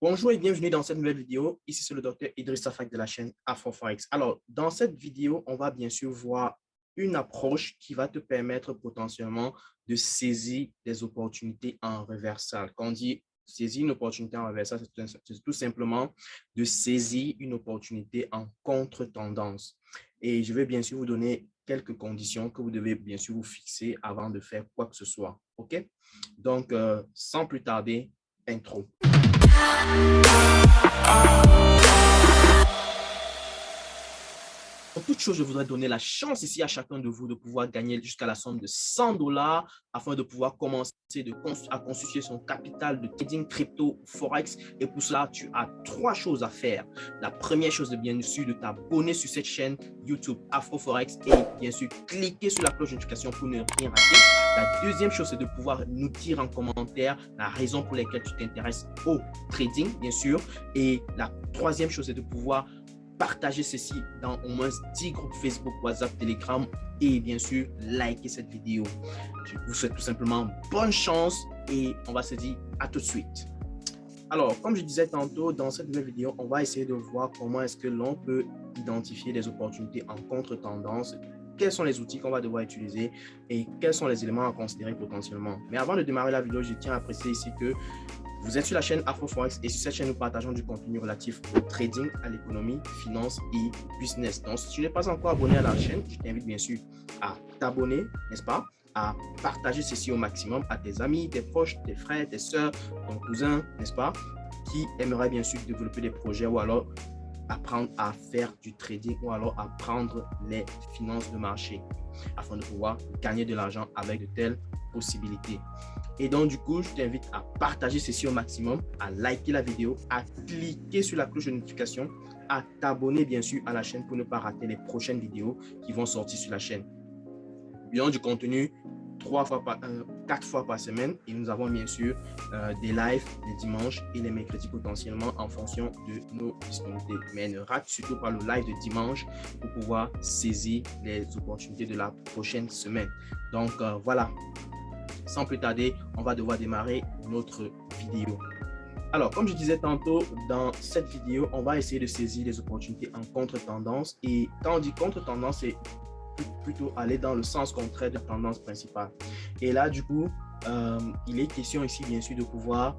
Bonjour et bienvenue dans cette nouvelle vidéo. Ici, c'est le docteur Idriss Afak de la chaîne Afro-Forex. Alors, dans cette vidéo, on va bien sûr voir une approche qui va te permettre potentiellement de saisir des opportunités en reversal. Quand on dit saisir une opportunité en reversal, c'est tout simplement de saisir une opportunité en contre-tendance. Et je vais bien sûr vous donner quelques conditions que vous devez bien sûr vous fixer avant de faire quoi que ce soit. OK? Donc, sans plus tarder, intro. Pour toute chose, je voudrais donner la chance ici à chacun de vous de pouvoir gagner jusqu'à la somme de $100 afin de pouvoir commencer à constituer son capital de trading crypto forex. Et pour cela, tu as trois choses à faire. La première chose, est bien sûr de t'abonner sur cette chaîne YouTube Afro Forex et bien sûr cliquer sur la cloche de notification pour ne rien rater. La deuxième chose, c'est de pouvoir nous dire en commentaire la raison pour laquelle tu t'intéresses au trading, bien sûr. Et la troisième chose, c'est de pouvoir partager ceci dans au moins 10 groupes Facebook, WhatsApp, Telegram et bien sûr, liker cette vidéo. Je vous souhaite tout simplement bonne chance et on va se dire à tout de suite. Alors, comme je disais tantôt, dans cette nouvelle vidéo, on va essayer de voir comment est-ce que l'on peut identifier des opportunités en contre-tendance, quels sont les outils qu'on va devoir utiliser et quels sont les éléments à considérer potentiellement. Mais avant de démarrer la vidéo, je tiens à préciser ici que vous êtes sur la chaîne Afro Forex et sur cette chaîne, nous partageons du contenu relatif au trading, à l'économie, finance et business. Donc, si tu n'es pas encore abonné à la chaîne, je t'invite bien sûr à t'abonner, n'est-ce pas? À partager ceci au maximum à tes amis, tes proches, tes frères, tes soeurs, ton cousin, n'est-ce pas? Qui aimerait bien sûr développer des projets ou alors apprendre à faire du trading ou alors apprendre les finances de marché afin de pouvoir gagner de l'argent avec de telles possibilités. Et donc, du coup, je t'invite à partager ceci au maximum, à liker la vidéo, à cliquer sur la cloche de notification, à t'abonner bien sûr à la chaîne pour ne pas rater les prochaines vidéos qui vont sortir sur la chaîne. Publions du contenu 4 fois par semaine et nous avons bien sûr des lives les dimanches et les mercredis potentiellement en fonction de nos disponibilités. Mais ne rate surtout pas le live de dimanche pour pouvoir saisir les opportunités de la prochaine semaine. Donc voilà. Sans plus tarder, on va devoir démarrer notre vidéo. Alors, comme je disais tantôt, dans cette vidéo, on va essayer de saisir les opportunités en contre-tendance. Et quand on dit contre-tendance, c'est plutôt aller dans le sens contraire de la tendance principale. Et là, du coup, il est question ici, bien sûr, de pouvoir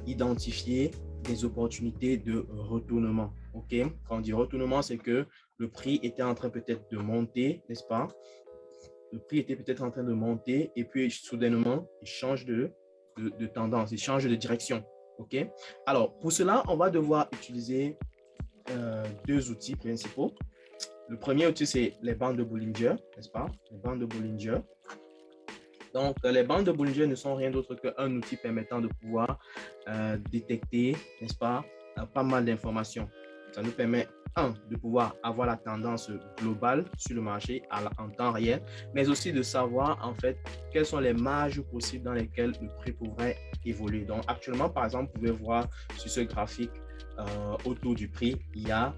identifier des opportunités de retournement. OK? Quand on dit retournement, c'est que le prix était en train peut-être de monter, n'est-ce pas? Le prix était peut-être en train de monter et puis soudainement, il change de tendance, il change de direction. OK? Alors, pour cela, on va devoir utiliser deux outils principaux. Le premier outil, c'est les bandes de Bollinger, n'est-ce pas? Les bandes de Bollinger. Donc, les bandes de Bollinger ne sont rien d'autre qu'un outil permettant de pouvoir détecter, n'est-ce pas, pas mal d'informations. Ça nous permet, de pouvoir avoir la tendance globale sur le marché en temps réel, mais aussi de savoir, en fait, quelles sont les marges possibles dans lesquelles le prix pourrait évoluer. Donc, actuellement, par exemple, vous pouvez voir sur ce graphique autour du prix, il y a,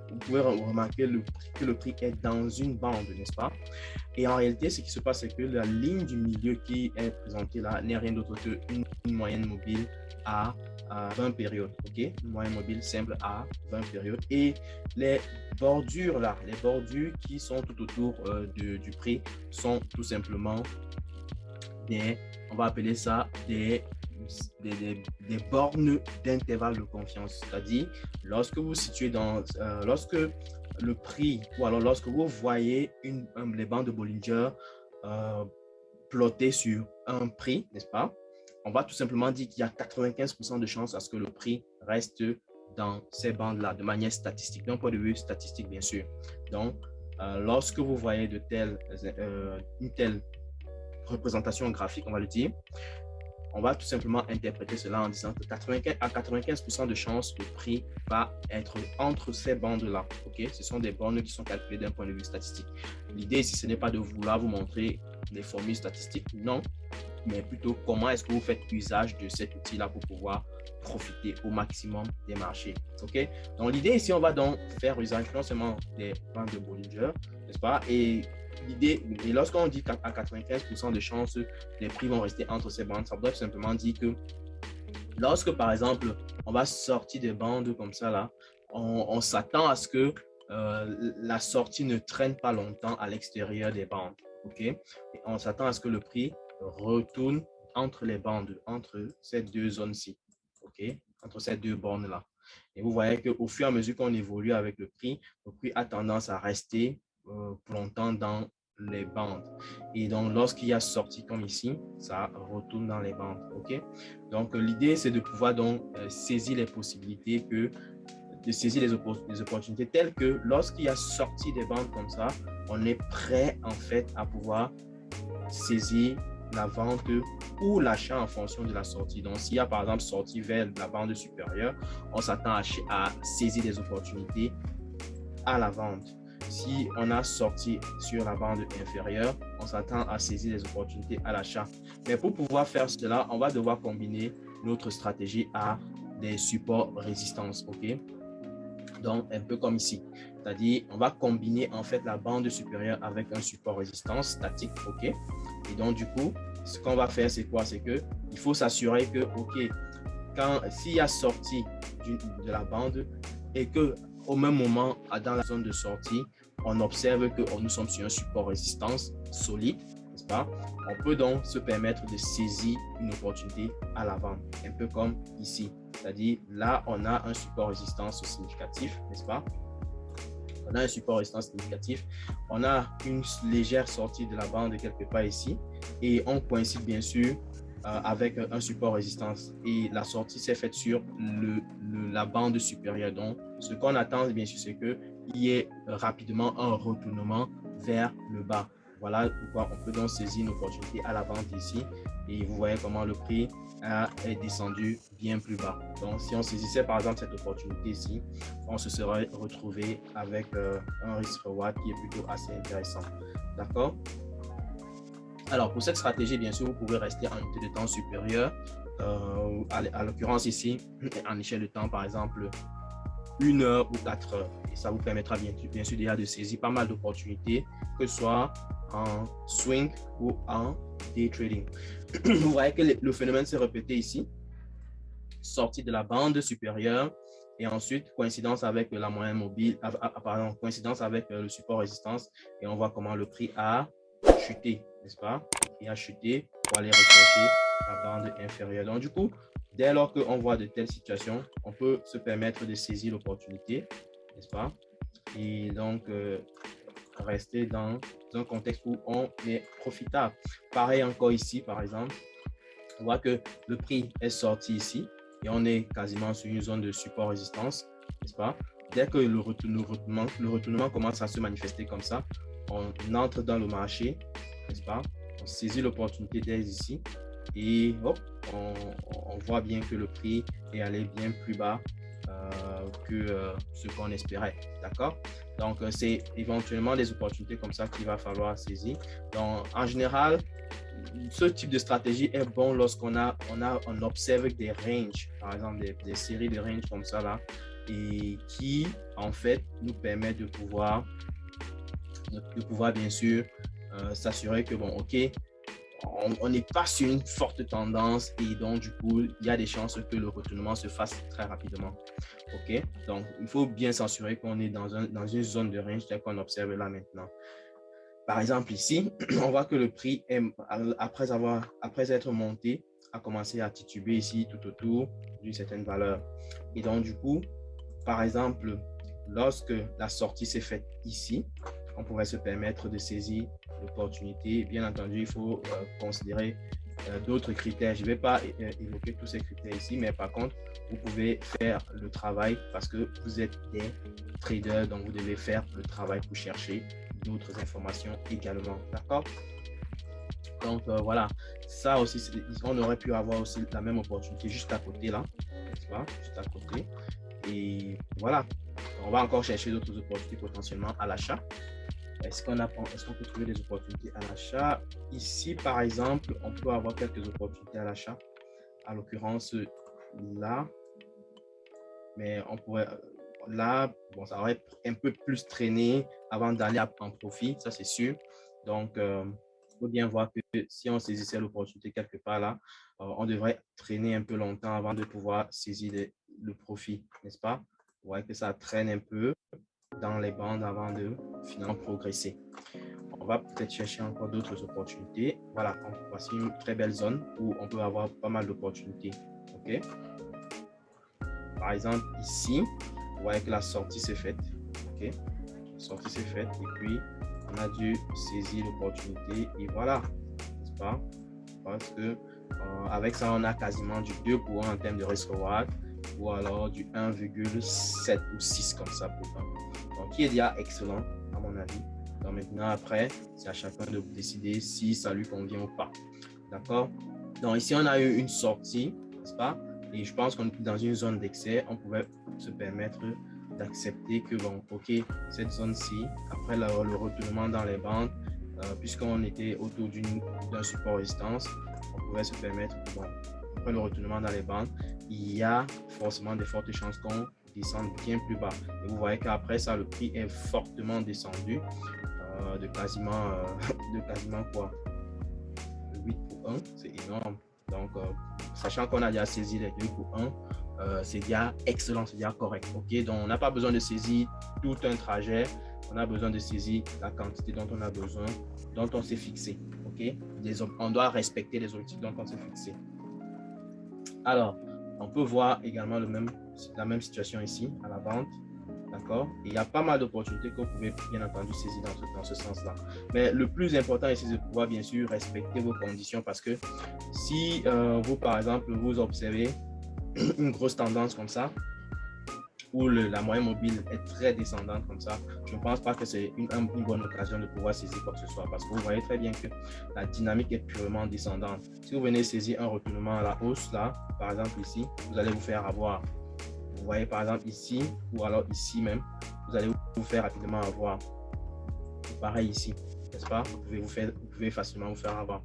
vous pouvez remarquer que le prix est dans une bande, n'est-ce pas? Et en réalité, ce qui se passe, c'est que la ligne du milieu qui est présentée là n'est rien d'autre qu'une moyenne mobile à 20 périodes, ok? Une moyenne mobile simple à 20 périodes. Et les bordures là, les bordures qui sont tout autour du prix sont tout simplement on va appeler ça des bornes d'intervalle de confiance. C'est-à-dire, lorsque vous situez lorsque le prix, ou alors lorsque vous voyez les bandes de Bollinger plottées sur un prix, n'est-ce pas? On va tout simplement dire qu'il y a 95% de chances à ce que le prix reste dans ces bandes-là, de manière statistique, d'un point de vue statistique, bien sûr. Donc, lorsque vous voyez une telle représentation graphique, on va le dire, on va tout simplement interpréter cela en disant que 95% de chances le prix va être entre ces bandes-là. Okay? Ce sont des bandes qui sont calculées d'un point de vue statistique. L'idée ici, ce n'est pas de vouloir vous montrer les formules statistiques, non, mais plutôt comment est-ce que vous faites usage de cet outil-là pour pouvoir profiter au maximum des marchés. Okay? Donc, l'idée ici, on va donc faire usage non seulement des bandes de Bollinger, n'est-ce pas? Et l'idée, et lorsqu'on dit qu'à 95% de chances, les prix vont rester entre ces bandes, ça doit simplement dire que Lorsque, par exemple, on va sortir des bandes comme ça, là, on s'attend à ce que la sortie ne traîne pas longtemps à l'extérieur des bandes. OK? Et on s'attend à ce que le prix retourne entre les bandes, entre ces deux zones-ci. OK? Entre ces deux bornes-là. Et vous voyez qu'au fur et à mesure qu'on évolue avec le prix a tendance à rester pour longtemps dans les bandes. Et donc, lorsqu'il y a sortie comme ici, ça retourne dans les bandes. OK? Donc, l'idée, c'est de pouvoir donc saisir les possibilités de saisir les opportunités telles que lorsqu'il y a sortie des bandes comme ça, on est prêt en fait à pouvoir saisir la vente ou l'achat en fonction de la sortie. Donc, s'il y a par exemple sortie vers la bande supérieure, on s'attend à saisir des opportunités à la vente. Si on a sorti sur la bande inférieure, on s'attend à saisir les opportunités à l'achat. Mais pour pouvoir faire cela, on va devoir combiner notre stratégie à des supports résistance. OK? Donc, un peu comme ici. C'est-à-dire, on va combiner en fait la bande supérieure avec un support résistance statique. OK? Et donc, du coup, ce qu'on va faire, c'est quoi? C'est qu'il faut s'assurer que, OK, s'il y a sortie de la bande et que au même moment, dans la zone de sortie, on observe que nous sommes sur un support résistance solide, n'est-ce pas? On peut donc se permettre de saisir une opportunité à la vente, un peu comme ici. C'est-à-dire, là, on a un support résistance significatif, n'est-ce pas? On a un support résistance significatif. On a une légère sortie de la bande quelque part ici et on coïncide bien sûr avec un support résistance et la sortie s'est faite sur la bande supérieure. Donc, ce qu'on attend, bien sûr, c'est qu'il y ait rapidement un retournement vers le bas. Voilà pourquoi on peut donc saisir une opportunité à la vente ici et vous voyez comment le prix est descendu bien plus bas. Donc, si on saisissait par exemple cette opportunité ici, on se serait retrouvé avec un risk-reward qui est plutôt assez intéressant. D'accord? Alors, pour cette stratégie, bien sûr, vous pouvez rester en unité de temps supérieure. À l'occurrence ici, en échelle de temps, par exemple, 1 heure ou 4 heures. Et ça vous permettra bien sûr déjà de saisir pas mal d'opportunités, que ce soit en swing ou en day trading. Vous voyez que le phénomène s'est répété ici. Sortie de la bande supérieure et ensuite coïncidence avec la moyenne mobile, pardon, coïncidence avec le support résistance et on voit comment le prix a chuté, n'est-ce pas? Il a chuté pour aller rechercher la bande inférieure. Donc du coup, dès lors qu'on voit de telles situations, on peut se permettre de saisir l'opportunité, n'est-ce pas? Et donc rester dans un contexte où on est profitable. Pareil encore ici, par exemple, on voit que le prix est sorti ici et on est quasiment sur une zone de support résistance, n'est-ce pas? Dès que le retournement commence à se manifester comme ça, on entre dans le marché, n'est-ce pas? On saisit l'opportunité dès ici et hop, on voit bien que le prix est allé bien plus bas que ce qu'on espérait, d'accord? Donc, c'est éventuellement des opportunités comme ça qu'il va falloir saisir. Donc, en général, ce type de stratégie est bon lorsqu'on on observe des ranges, par exemple des séries de ranges comme ça là, et qui en fait nous permettent de pouvoir bien sûr s'assurer que bon, ok, on n'est pas sur une forte tendance et donc du coup il y a des chances que le retournement se fasse très rapidement. Ok, donc il faut bien s'assurer qu'on est dans une zone de range telle qu'on observe là maintenant. Par exemple, ici, on voit que le prix, après être monté, a commencé à tituber ici tout autour d'une certaine valeur. Et donc, du coup, par exemple, lorsque la sortie s'est faite ici, on pourrait se permettre de saisir l'opportunité. Bien entendu, il faut considérer d'autres critères. Je ne vais pas évoquer tous ces critères ici, mais par contre, vous pouvez faire le travail parce que vous êtes des traders, donc vous devez faire le travail pour chercher d'autres informations également. D'accord? Donc voilà, ça aussi, on aurait pu avoir aussi la même opportunité juste à côté là, n'est-ce pas? Juste à côté. Et voilà, on va encore chercher d'autres opportunités potentiellement à l'achat. Est-ce qu'on peut trouver des opportunités à l'achat? Ici, par exemple, on peut avoir quelques opportunités à l'achat. À l'occurrence, là, mais on pourrait, là, bon, ça aurait un peu plus traîné avant d'aller en profit, ça c'est sûr. Donc, il faut bien voir que si on saisissait l'opportunité quelque part là, on devrait traîner un peu longtemps avant de pouvoir saisir le profit, n'est-ce pas? Vous voyez que ça traîne un peu dans les bandes avant de finalement progresser. On va peut-être chercher encore d'autres opportunités. Voilà, voici une très belle zone où on peut avoir pas mal d'opportunités. OK? Par exemple, ici, vous voyez que la sortie s'est faite. OK? La sortie s'est faite et puis on a dû saisir l'opportunité et voilà, n'est-ce pas? Parce que avec ça, on a quasiment du 2 pour 1 en termes de risk reward ou alors du 1,7 ou 6 comme ça pour 1. Donc, qui est déjà excellent à mon avis. Donc maintenant, après, c'est à chacun de décider si ça lui convient ou pas. D'accord? Donc ici, on a eu une sortie, n'est-ce pas? Et je pense qu'on est dans une zone d'excès. On pouvait se permettre d'accepter que, bon, OK, cette zone-ci, après le retournement dans les bandes, puisqu'on était autour d'un support résistance, on pouvait se permettre, bon, après le retournement dans les bandes, il y a forcément de fortes chances qu'on descende bien plus bas. Et vous voyez qu'après ça, le prix est fortement descendu de quasiment quoi? 8 pour 1, c'est énorme. Donc, sachant qu'on a déjà saisi les 2 pour 1, c'est déjà excellent, c'est déjà correct. OK, donc on n'a pas besoin de saisir tout un trajet. On a besoin de saisir la quantité dont on a besoin, dont on s'est fixé. OK, on doit respecter les objectifs dont on s'est fixé. Alors, on peut voir également la même situation ici à la vente. D'accord? Il y a pas mal d'opportunités que vous pouvez bien entendu saisir dans ce sens-là. Mais le plus important ici, c'est de pouvoir bien sûr respecter vos conditions parce que si vous, par exemple, vous observez une grosse tendance comme ça, où la moyenne mobile est très descendante comme ça, je ne pense pas que c'est une bonne occasion de pouvoir saisir quoi que ce soit parce que vous voyez très bien que la dynamique est purement descendante. Si vous venez saisir un retournement à la hausse, là, par exemple ici, vous allez vous faire avoir. Vous voyez par exemple ici ou alors ici même, vous allez vous faire rapidement avoir. Pareil ici, n'est-ce pas? Vous pouvez facilement vous faire avoir.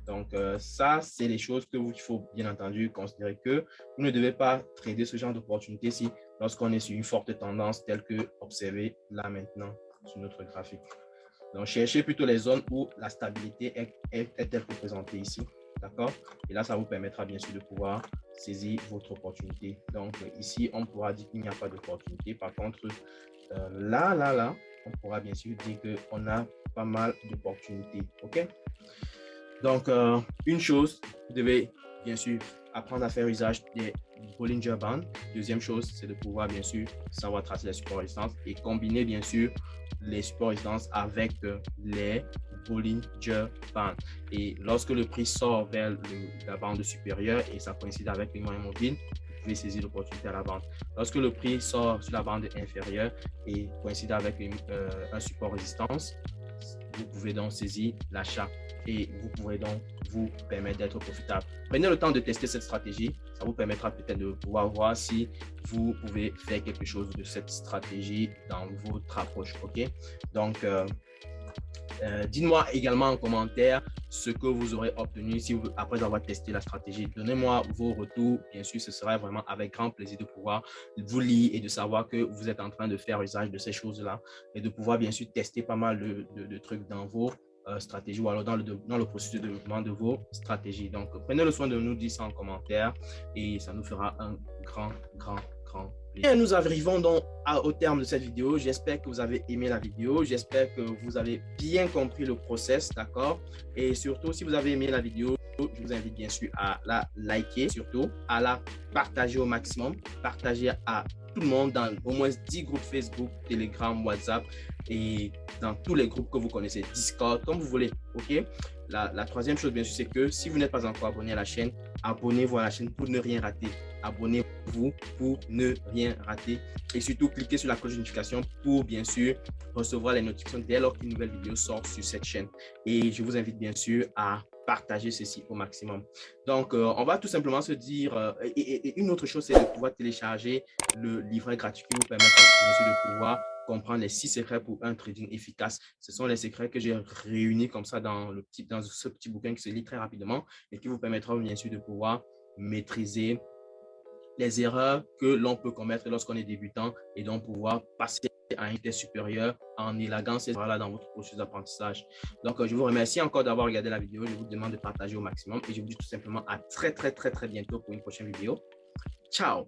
Donc, ça, c'est les choses qu'il faut bien entendu considérer que vous ne devez pas trader ce genre d'opportunité si lorsqu'on est sur une forte tendance telle que observée là maintenant sur notre graphique. Donc, cherchez plutôt les zones où la stabilité est telle que présentée ici. D'accord? Et là, ça vous permettra bien sûr de pouvoir saisir votre opportunité. Donc, ici, on pourra dire qu'il n'y a pas d'opportunité. Par contre, là, on pourra bien sûr dire qu'on a pas mal d'opportunités. OK? Donc, une chose, vous devez bien sûr apprendre à faire usage des Bollinger Bands. Deuxième chose, c'est de pouvoir bien sûr savoir tracer les supports résistance et combiner bien sûr les supports résistance avec les Bollinger Bands. Et lorsque le prix sort vers la bande supérieure et ça coïncide avec une moyenne mobile, vous pouvez saisir l'opportunité à la vente. Lorsque le prix sort sur la bande inférieure et coïncide avec un support résistance, vous pouvez donc saisir l'achat et vous pourrez donc vous permettre d'être profitable. Prenez le temps de tester cette stratégie. Ça vous permettra peut-être de pouvoir voir si vous pouvez faire quelque chose de cette stratégie dans votre approche. OK? Donc, dites-moi également en commentaire ce que vous aurez obtenu après avoir testé la stratégie. Donnez-moi vos retours. Bien sûr, ce sera vraiment avec grand plaisir de pouvoir vous lire et de savoir que vous êtes en train de faire usage de ces choses-là et de pouvoir bien sûr tester pas mal de trucs dans vos stratégies ou alors dans le processus de développement de vos stratégies. Donc, prenez le soin de nous dire ça en commentaire et ça nous fera un grand plaisir. Et nous arrivons donc au terme de cette vidéo. J'espère que vous avez aimé la vidéo. J'espère que vous avez bien compris le process, d'accord? Et surtout, si vous avez aimé la vidéo, je vous invite bien sûr à la liker, surtout à la partager au maximum, partager à tout le monde dans au moins 10 groupes Facebook, Telegram, WhatsApp et dans tous les groupes que vous connaissez, Discord, comme vous voulez, ok? La troisième chose, bien sûr, c'est que si vous n'êtes pas encore abonné à la chaîne, abonnez-vous à la chaîne pour ne rien rater. Abonnez-vous pour ne rien rater. Et surtout, cliquez sur la cloche de notification pour, bien sûr, recevoir les notifications dès lors qu'une nouvelle vidéo sort sur cette chaîne. Et je vous invite, bien sûr, à partager ceci au maximum. Donc, on va tout simplement se dire, et une autre chose, c'est de pouvoir télécharger le livret gratuit qui vous permet, bien sûr, de pouvoir comprendre les 6 secrets pour un trading efficace. Ce sont les secrets que j'ai réunis comme ça dans ce petit bouquin qui se lit très rapidement et qui vous permettra bien sûr de pouvoir maîtriser les erreurs que l'on peut commettre lorsqu'on est débutant et donc pouvoir passer à un vitesse supérieure en élagance et voilà dans votre processus d'apprentissage. Donc, je vous remercie encore d'avoir regardé la vidéo. Je vous demande de partager au maximum et je vous dis tout simplement à très bientôt pour une prochaine vidéo. Ciao!